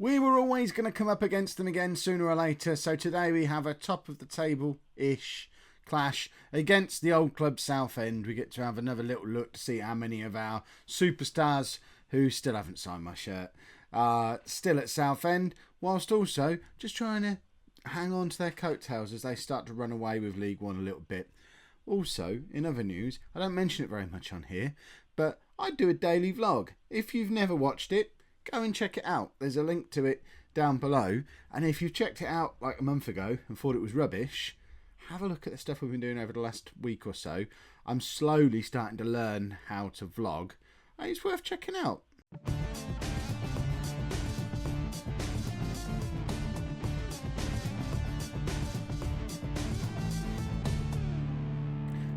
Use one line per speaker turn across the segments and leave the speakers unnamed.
We were always going to come up against them again sooner or later, so today we have a top-of-the-table-ish clash against the old club Southend. We get to have another little look to see how many of our superstars, who still haven't signed my shirt, are still at Southend, whilst also just trying to hang on to their coattails as they start to run away with League One a little bit. Also, in other news, I don't mention it very much on here, but I do a daily vlog. If you've never watched it, go and check it out. There's a link to it down below. And if you've checked it out like a month ago and thought it was rubbish, have a look at the stuff we've been doing over the last week or so. I'm slowly starting to learn how to vlog. And it's worth checking out.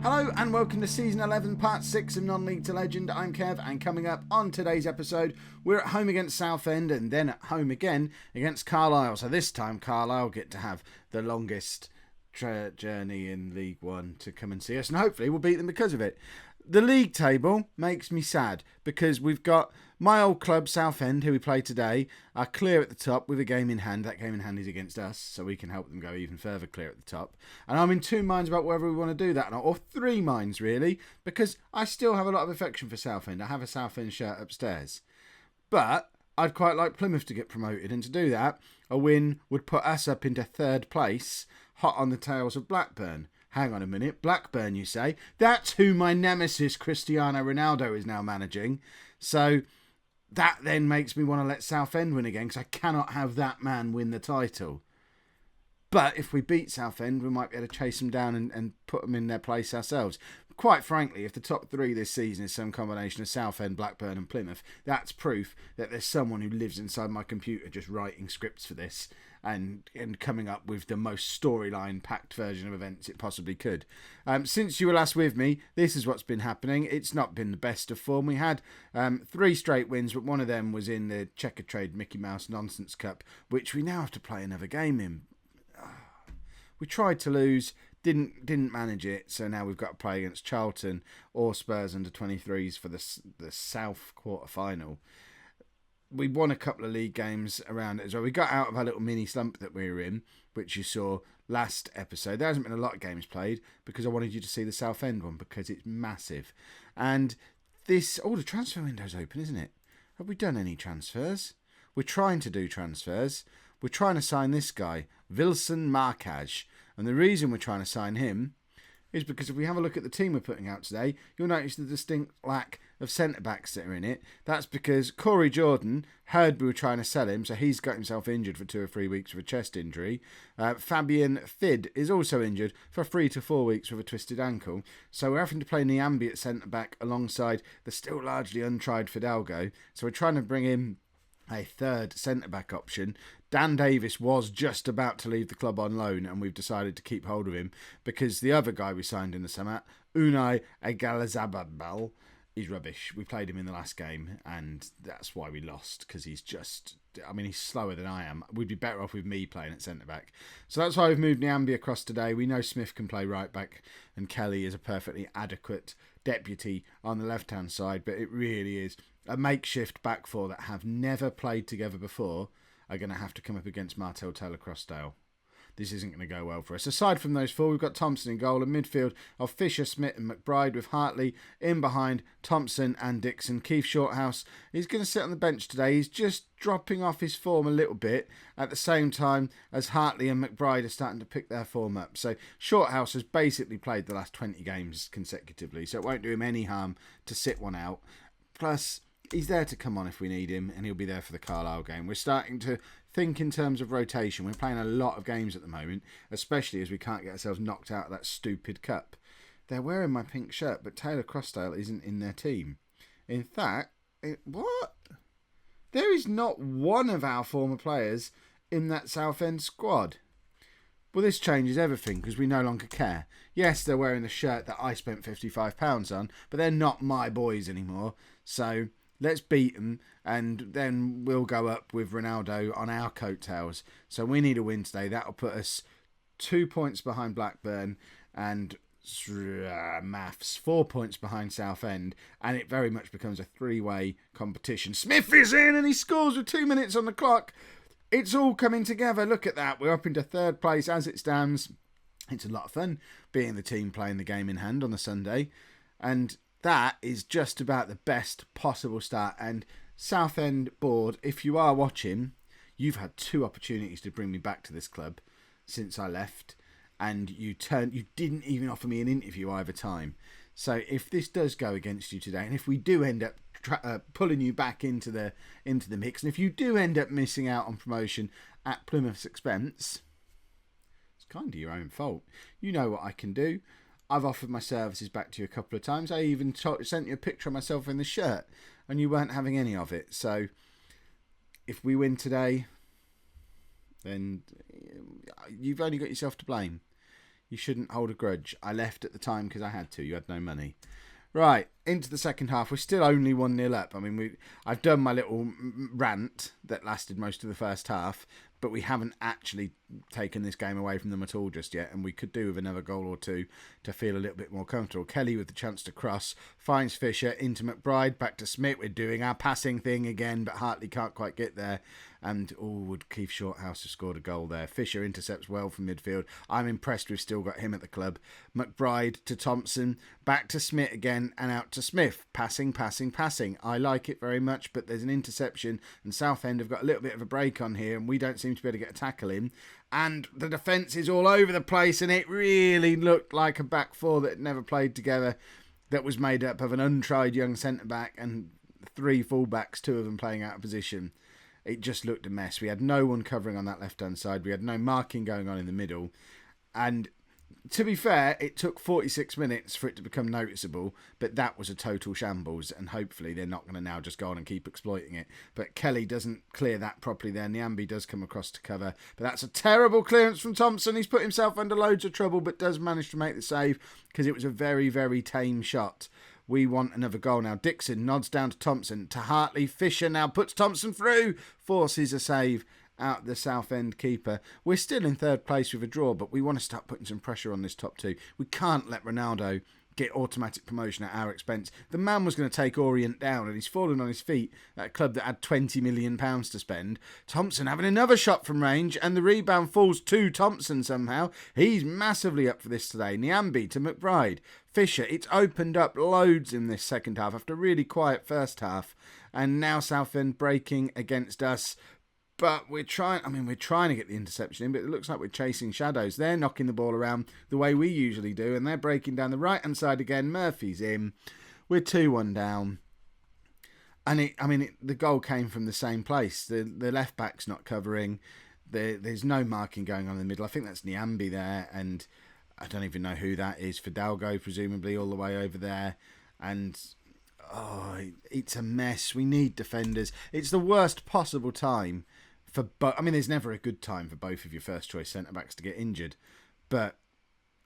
Hello and welcome to Season 11, Part 6 of Non-League to Legend. I'm Kev, and coming up on today's episode, we're at home against Southend and then at home again against Carlisle. So this time Carlisle get to have the longest journey in League One to come and see us, and hopefully we'll beat them because of it. The league table makes me sad because we've got my old club Southend, who we play today, are clear at the top with a game in hand. That game in hand is against us, so we can help them go even further clear at the top. And I'm in two minds about whether we want to do that or not, or three minds really, because I still have a lot of affection for Southend. I have a Southend shirt upstairs. But I'd quite like Plymouth to get promoted, and to do that, a win would put us up into third place, hot on the tails of Blackburn. Hang on a minute, Blackburn, you say? That's who my nemesis Cristiano Ronaldo is now managing. So that then makes me want to let Southend win again, because I cannot have that man win the title. But if we beat Southend, we might be able to chase them down and put them in their place ourselves. Quite frankly, if the top three this season is some combination of Southend, Blackburn and Plymouth, that's proof that there's someone who lives inside my computer just writing scripts for this and coming up with the most storyline-packed version of events it possibly could. Since you were last with me, this is what's been happening. It's not been the best of form. We had 3 straight wins, but one of them was in the Checkatrade Mickey Mouse Nonsense Cup, which we now have to play another game in. We tried to lose, didn't manage it, so now we've got to play against Charlton or Spurs under 23s for the South quarter-final. We won a couple of league games around it as well. We got out of our little mini slump that we were in, which you saw last episode. There hasn't been a lot of games played because I wanted you to see the Southend one because it's massive. And this, the transfer window's open, isn't it? Have we done any transfers? We're trying to do transfers. We're trying to sign this guy, Wilson Marquez. And the reason we're trying to sign him is because if we have a look at the team we're putting out today, you'll notice the distinct lack of centre-backs that are in it. That's because Corey Jordan heard we were trying to sell him, so he's got himself injured for 2 or 3 weeks with a chest injury. Fabian Fid is also injured for 3 to 4 weeks with a twisted ankle. So we're having to play Niambi at centre-back alongside the still largely untried Fidalgo. So we're trying to bring in a third centre-back option. Dan Davis was just about to leave the club on loan, and we've decided to keep hold of him because the other guy we signed in the summer, Unai Egalazabal, is rubbish. We played him in the last game, and that's why we lost, because he's slower than I am. We'd be better off with me playing at centre-back. So that's why we've moved Niambi across today. We know Smith can play right-back, and Kelly is a perfectly adequate deputy on the left-hand side, but it really is a makeshift back four that have never played together before are going to have to come up against Martel Taylor-Crossdale. This isn't going to go well for us. Aside from those four, we've got Thompson in goal, and midfield of Fisher, Smith and McBride, with Hartley in behind Thompson and Dixon. Keith Shorthouse is going to sit on the bench today. He's just dropping off his form a little bit at the same time as Hartley and McBride are starting to pick their form up. So Shorthouse has basically played the last 20 games consecutively, so it won't do him any harm to sit one out. Plus, he's there to come on if we need him, and he'll be there for the Carlisle game. We're starting to think in terms of rotation. We're playing a lot of games at the moment, especially as we can't get ourselves knocked out of that stupid cup. They're wearing my pink shirt, but Taylor-Crossdale isn't in their team. In fact, what? There is not one of our former players in that Southend squad. Well, this changes everything because we no longer care. Yes, they're wearing the shirt that I spent £55 on, but they're not my boys anymore. So let's beat them, and then we'll go up with Ronaldo on our coattails. So we need a win today. That'll put us 2 points behind Blackburn and maths, 4 points behind Southend, and it very much becomes a three-way competition. Smith is in and he scores with 2 minutes on the clock. It's all coming together. Look at that. We're up into third place as it stands. It's a lot of fun being the team playing the game in hand on a Sunday, and that is just about the best possible start. And Southend board, if you are watching, you've had 2 opportunities to bring me back to this club since I left, and you didn't even offer me an interview either time. So if this does go against you today, and if we do end up pulling you back into the mix, and if you do end up missing out on promotion at Plymouth's expense, it's kind of your own fault. You know what I can do. I've offered my services back to you a couple of times. I even sent you a picture of myself in the shirt, and you weren't having any of it. So if we win today, then you've only got yourself to blame. You shouldn't hold a grudge. I left at the time because I had to. You had no money. Right, into the second half. We're still only 1-0 up. I mean, I've done my little rant that lasted most of the first half, but we haven't actually taken this game away from them at all just yet, and we could do with another goal or two to feel a little bit more comfortable. Kelly with the chance to cross, finds Fisher into McBride, back to Smith. We're doing our passing thing again, but Hadley can't quite get there. And would Keith Shorthouse have scored a goal there. Fisher intercepts well from midfield. I'm impressed we've still got him at the club. McBride to Thompson, back to Smith again, and out to Smith. Passing. I like it very much, but there's an interception, and Southend have got a little bit of a break on here, and we don't seem to be able to get a tackle in. And the defence is all over the place, and it really looked like a back four that had never played together, that was made up of an untried young centre-back and 3 full-backs, 2 of them playing out of position. It just looked a mess. We had no one covering on that left-hand side. We had no marking going on in the middle. And to be fair, it took 46 minutes for it to become noticeable, but that was a total shambles, and hopefully they're not going to now just go on and keep exploiting it. But Kelly doesn't clear that properly there. Nyambi does come across to cover, but that's a terrible clearance from Thompson. He's put himself under loads of trouble, but does manage to make the save because it was a very, very tame shot. We want another goal now. Dixon nods down to Thompson, to Hartley. Fisher now puts Thompson through, forces a save out the Southend keeper. We're still in third place with a draw, but we want to start putting some pressure on this top 2. We can't let Ronaldo get automatic promotion at our expense. The man was going to take Orient down, and he's fallen on his feet at a club that had £20 million to spend. Thompson having another shot from range, and the rebound falls to Thompson somehow. He's massively up for this today. Nyambi to McBride. Fisher, it's opened up loads in this second half after a really quiet first half, and now Southend breaking against us. But we're trying to get the interception in, but it looks like we're chasing shadows. They're knocking the ball around the way we usually do, and they're breaking down the right-hand side again. Murphy's in. We're 2-1 down. And the goal came from the same place. The left-back's not covering. There's no marking going on in the middle. I think that's Nyambi there, and I don't even know who that is. Fidalgo, presumably, all the way over there. And it's a mess. We need defenders. It's the worst possible time for both. I mean, there's never a good time for both of your first choice centre backs to get injured, but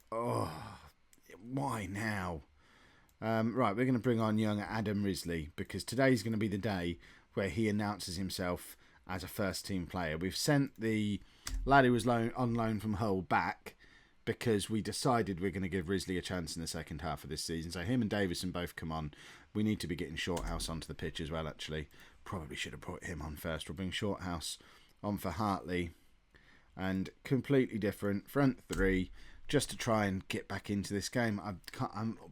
why now? Right, we're going to bring on young Adam Risley, because today's going to be the day where he announces himself as a first team player. We've sent the lad who was on loan from Hull back because we decided we're going to give Risley a chance in the second half of this season. So him and Davison both come on. We need to be getting Shorthouse onto the pitch as well, actually. Probably should have brought him on first. We'll bring Shorthouse on for Hartley. And completely different front 3, just to try and get back into this game.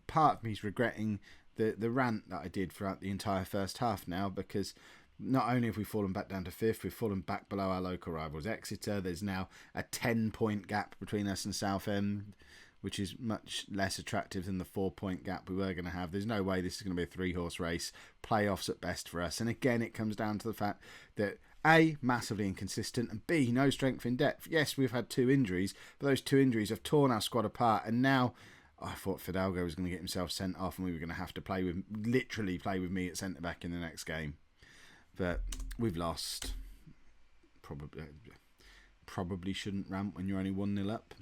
Part of me is regretting the rant that I did throughout the entire first half now, because not only have we fallen back down to 5th, we've fallen back below our local rivals Exeter. There's now a 10-point gap between us and Southend, which is much less attractive than the 4-point gap we were going to have. There's no way this is going to be a 3-horse race. Playoffs at best for us. And again, it comes down to the fact that A, massively inconsistent, and B, no strength in depth. Yes, we've had 2 injuries, but those 2 injuries have torn our squad apart. And now, I thought Fidalgo was going to get himself sent off, and we were going to have to literally play with me at centre-back in the next game. But we've lost. Probably shouldn't rant when you're only 1-0 up.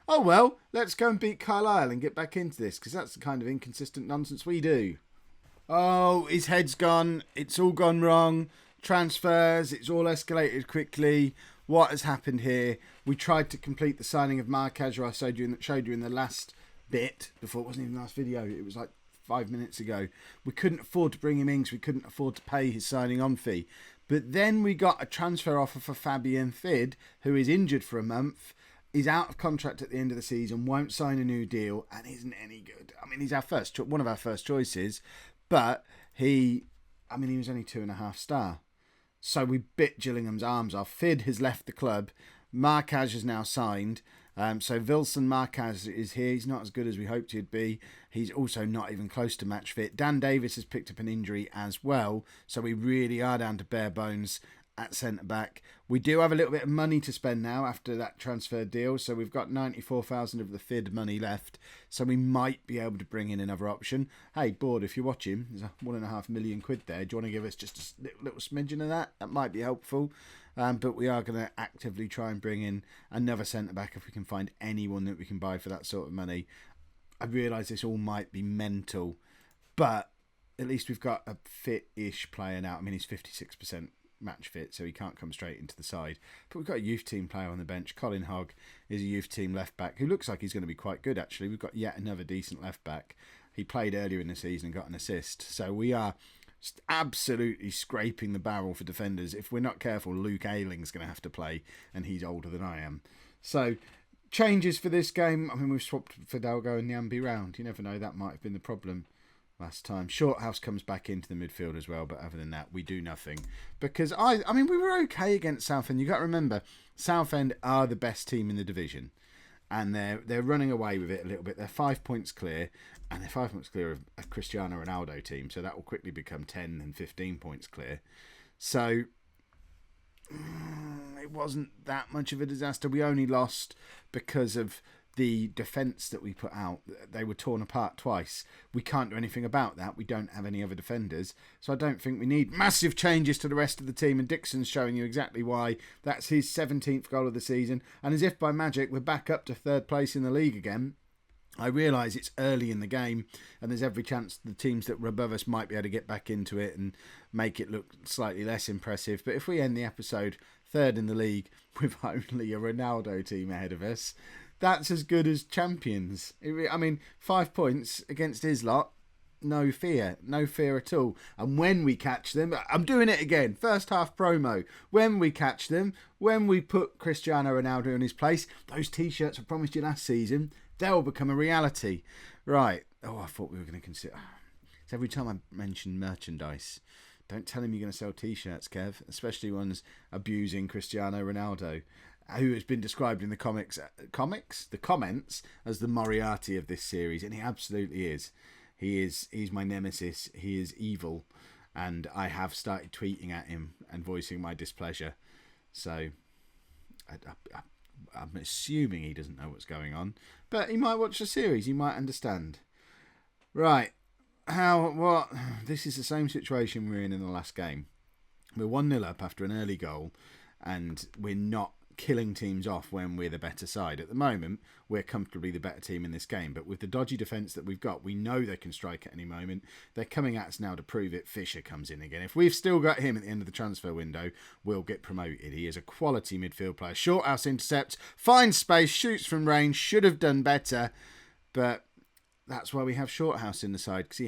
Oh well, let's go and beat Carlisle and get back into this, because that's the kind of inconsistent nonsense we do. Oh, his head's gone. It's all gone wrong. Transfers. It's all escalated quickly. What has happened here? We tried to complete the signing of Marquez, I showed you in the last bit before. It wasn't even last video. It was like 5 minutes ago. We couldn't afford to bring him in because we couldn't afford to pay his signing on fee. But then we got a transfer offer for Fabian Fid, who is injured for a month. He's out of contract at the end of the season, won't sign a new deal, and isn't any good. I mean, he's one of our first choices, but he was only 2.5 star. So we bit Gillingham's arms off. Fid has left the club. Marquez has now signed. So Wilson Marquez is here. He's not as good as we hoped he'd be. He's also not even close to match fit. Dan Davis has picked up an injury as well. So we really are down to bare bones at centre-back. We do have a little bit of money to spend now after that transfer deal. So we've got 94,000 of the FID money left. So we might be able to bring in another option. Hey, Board, if you're watching, there's a £1.5 million there. Do you want to give us just a little smidgen of that? That might be helpful. But we are going to actively try and bring in another centre-back if we can find anyone that we can buy for that sort of money. I realise this all might be mental, but at least we've got a fit-ish player now. I mean, he's 56% match fit, so he can't come straight into the side. But we've got a youth team player on the bench. Colin Hogg is a youth team left-back who looks like he's going to be quite good, actually. We've got yet another decent left-back. He played earlier in the season and got an assist. So we are absolutely scraping the barrel for defenders. If we're not careful, Luke Ayling's going to have to play, and he's older than I am. So, changes for this game. I mean, we've swapped Fidalgo and Nyambi round. You never know, that might have been the problem last time. Shorthouse comes back into the midfield as well, but other than that, we do nothing. Because, I mean, we were okay against Southend. You've got to remember, Southend are the best team in the division. And they're running away with it a little bit. They're 5 points clear, and they're 5 points clear of a Cristiano Ronaldo team. So that will quickly become 10 and 15 points clear. So it wasn't that much of a disaster. We only lost because of the defence that we put out. They were torn apart twice. We can't do anything about that. We don't have any other defenders. So I don't think we need massive changes to the rest of the team. And Dixon's showing you exactly why. That's his 17th goal of the season. And as if by magic, we're back up to 3rd place in the league again. I realise it's early in the game and there's every chance the teams that were above us might be able to get back into it and make it look slightly less impressive. But if we end the episode 3rd in the league with only a Ronaldo team ahead of us, that's as good as champions. I mean, 5 points against his lot, no fear at all. And when we catch them, I'm doing it again, first half promo. When we catch them, when we put Cristiano Ronaldo in his place, those T-shirts I promised you last season, they'll become a reality. Right. Oh, I thought we were going to consider... So every time I mention merchandise, don't tell him you're going to sell T-shirts, Kev, especially ones abusing Cristiano Ronaldo, who has been described in the the comments as the Moriarty of this series, and he absolutely is. He's my nemesis. He is evil, and I have started tweeting at him and voicing my displeasure. So I'm assuming he doesn't know what's going on, but he might watch the series. He might understand. Right. What? This is the same situation we were in the last game. We're 1-0 up after an early goal, and we're not killing teams off when we're the better side. At the moment, we're comfortably the better team in this game, but with the dodgy defence that we've got, we know they can strike at any moment. They're coming at us now to prove it. Fisher comes in again. If we've still got him at the end of the transfer window, we'll get promoted. He is a quality midfield player. Shorthouse intercepts, finds space, shoots from range, should have done better, but that's why we have Shorthouse in the side, because he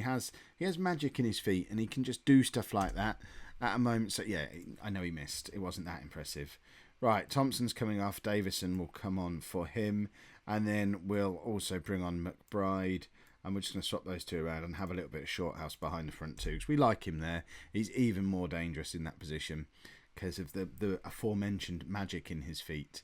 has magic in his feet and he can just do stuff like that at a moment. So yeah, I know he missed. It wasn't that impressive. Right, Thompson's coming off. Davison will come on for him. And then we'll also bring on McBride. And we're just going to swap those two around and have a little bit of Shorthouse behind the front too, because we like him there. He's even more dangerous in that position because of the aforementioned magic in his feet.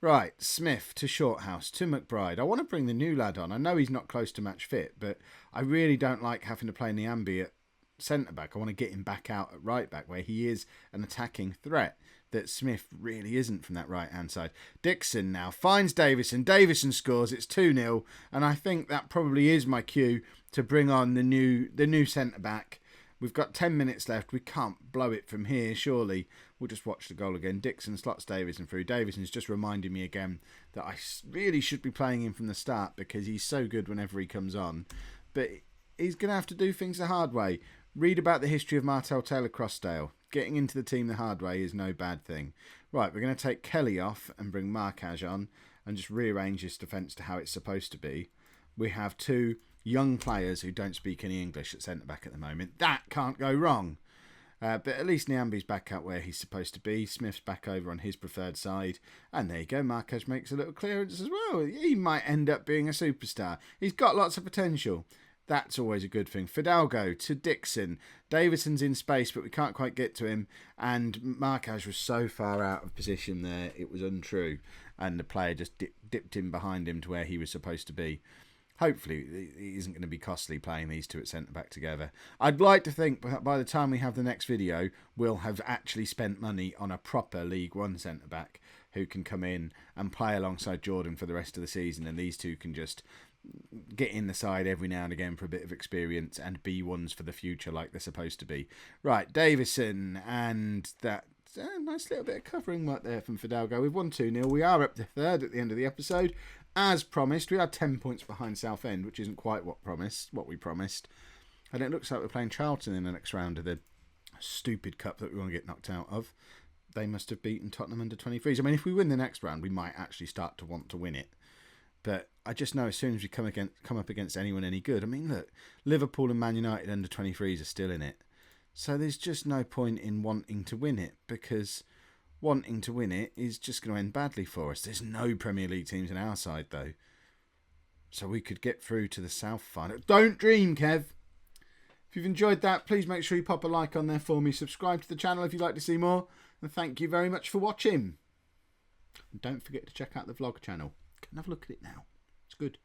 Right, Smith to Shorthouse to McBride. I want to bring the new lad on. I know he's not close to match fit, but I really don't like having to play Nyambi at centre-back. I want to get him back out at right-back where he is an attacking threat that Smith really isn't from that right-hand side. Dixon now finds Davison. Davison scores. It's 2-0. And I think that probably is my cue to bring on the new centre-back. We've got 10 minutes left. We can't blow it from here, surely. We'll just watch the goal again. Dixon slots Davison through. Davison's just reminding me again that I really should be playing him from the start because he's so good whenever he comes on. But he's going to have to do things the hard way. Read about the history of Martel Taylor-Crossdale. Getting into the team the hard way is no bad thing. Right, we're going to take Kelly off and bring Marquez on and just rearrange his defence to how it's supposed to be. we have two young players who don't speak any English at centre-back at the moment. That can't go wrong. But at least Nyambi's back up where he's supposed to be. Smith's back over on his preferred side. And there you go, Marquez makes a little clearance as well. He might end up being a superstar. He's got lots of potential. That's always a good thing. Fidalgo to Dixon. Davison's in space, but we can't quite get to him. And Marquez was so far out of position there, it was untrue. And the player just dipped in behind him to where he was supposed to be. Hopefully, it isn't going to be costly playing these two at centre-back together. I'd like to think by the time we have the next video, we'll have actually spent money on a proper League One centre-back who can come in and play alongside Jordan for the rest of the season, and these two can just get in the side every now and again for a bit of experience and be ones for the future like they're supposed to be. Right, Davison, and that nice little bit of covering work there from Fidalgo. We've won 2-0. We are up to third at the end of the episode. As promised, we are 10 points behind Southend, which isn't quite what we promised. And it looks like we're playing Charlton in the next round of the stupid cup that we want to get knocked out of. They must have beaten Tottenham under 23s. I mean, if we win the next round, we might actually start to want to win it. But I just know as soon as we come up against anyone any good, I mean, look, Liverpool and Man United under 23s are still in it. So there's just no point in wanting to win it, because wanting to win it is just going to end badly for us. There's no Premier League teams in our side, though. So we could get through to the South final. Don't dream, Kev. If you've enjoyed that, please make sure you pop a like on there for me. Subscribe to the channel if you'd like to see more. And thank you very much for watching. And don't forget to check out the vlog channel. Have a look at it now. It's good.